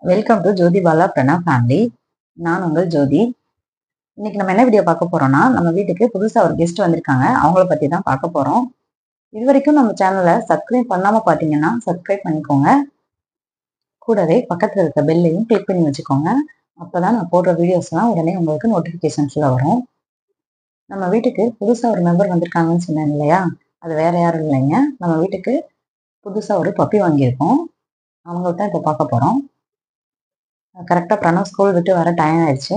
Welcome to Jyothi Bala Pranav family. நான் உங்கள் ஜோதி. இன்னைக்கு நம்ம என்ன வீடியோ பார்க்க போறோம்னா, நம்ம வீட்டுக்கு புதுசா ஒரு கெஸ்ட் வந்திருக்காங்க. அவங்கள பத்தி தான் பார்க்க போறோம். இது வரைக்கும் நம்ம சேனலை சப்ஸ்கிரைப் பண்ணாம பார்த்தீங்கன்னா சப்ஸ்கிரைப் பண்ணிக்கோங்க. கூடவே பக்கத்துல இருக்க பெல்லையும் கிளிக் பண்ணி வச்சுக்கோங்க. அப்பதான் நான் போடுற வீடியோஸ்லாம் உடனே உங்களுக்கு நோட்டிஃபிகேஷன்ஸ்ல வரும். நம்ம வீட்டுக்கு புதுசா ஒரு மெம்பர் வந்திருக்காங்கன்னு சொன்னேன் இல்லையா? அது வேற யாரும் இல்லைங்க. நம்ம வீட்டுக்கு புதுசா ஒரு பப்பி வாங்கியிருக்கோம். அவங்கள்ட்ட இப்போ பார்க்க போறோம். கரெக்டாக பிரணவ் ஸ்கூல் விட்டு வர டைம் ஆயிடுச்சு.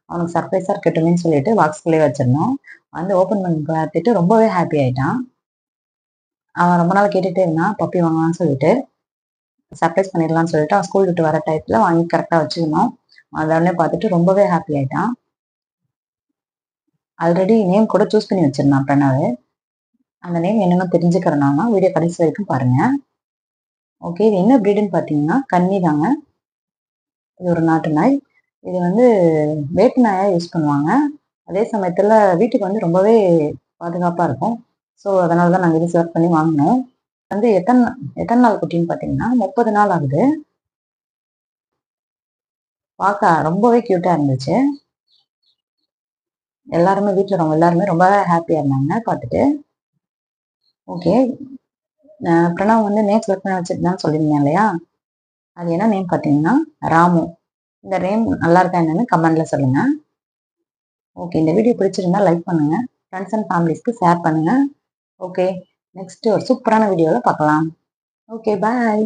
அவனுக்கு சர்ப்ரைஸாக இருக்கட்டுமேன்னு சொல்லிட்டு பாக்ஸ்குள்ளேயே வச்சிருந்தோம். வந்து ஓப்பன் பண்ணி பார்த்துட்டு ரொம்பவே ஹாப்பி ஆயிட்டான். அவன் ரொம்ப நாள் கேட்டுகிட்டே இருந்தான் பப்பி வாங்கலாம்னு சொல்லிட்டு. சர்ப்ரைஸ் பண்ணிடலாம்னு சொல்லிட்டு அவன் ஸ்கூல் விட்டு வர டயத்தில் வாங்கி கரெக்டாக வச்சுருந்தோம். அதோடனே பார்த்துட்டு ரொம்பவே ஹாப்பி ஆயிட்டான். ஆல்ரெடி நேம் கூட சூஸ் பண்ணி வச்சிருந்தான் பிரணவ். அந்த நேம் என்னென்னு தெரிஞ்சுக்கிறனால வீடியோ கடைசி வரைக்கும் பாருங்க. ஓகே, இது என்ன ப்ரீடுன்னு பார்த்தீங்கன்னா கன்னி தாங்க. இது ஒரு நாட்டு நாய். இது வந்து வேட்டு நாயாக யூஸ் பண்ணுவாங்க. அதே சமயத்தில் வீட்டுக்கு வந்து ரொம்பவே பாதுகாப்பாக இருக்கும். ஸோ அதனால தான் நாங்கள் இது செலக்ட் பண்ணி வாங்கினோம். வந்து எத்தனை நாள் குட்டின்னு பார்த்தீங்கன்னா 30 நாள் ஆகுது. பார்க்க ரொம்பவே க்யூட்டாக இருந்துச்சு. எல்லாருமே ரொம்ப ஹாப்பியாக இருந்தாங்க பார்த்துட்டு. ஓகே, பிரணவ் வந்து நேம் செலக்ட் பண்ணி வச்சுருந்தான்னு சொல்லியிருந்தேன் இல்லையா? அது என்ன நேம் பார்த்தீங்கன்னா ராமு. இந்த நேம் நல்லா இருக்கா என்னன்னு கமெண்ட்ல சொல்லுங்க. ஓகே, இந்த வீடியோ பிடிச்சிருந்தா லைக் பண்ணுங்க. ஃப்ரெண்ட்ஸ் அண்ட் ஃபேமிலிஸ்க்கு ஷேர் பண்ணுங்க. ஓகே, நெக்ஸ்ட் ஒரு சூப்பரான வீடியோவில் பார்க்கலாம். ஓகே, பாய்.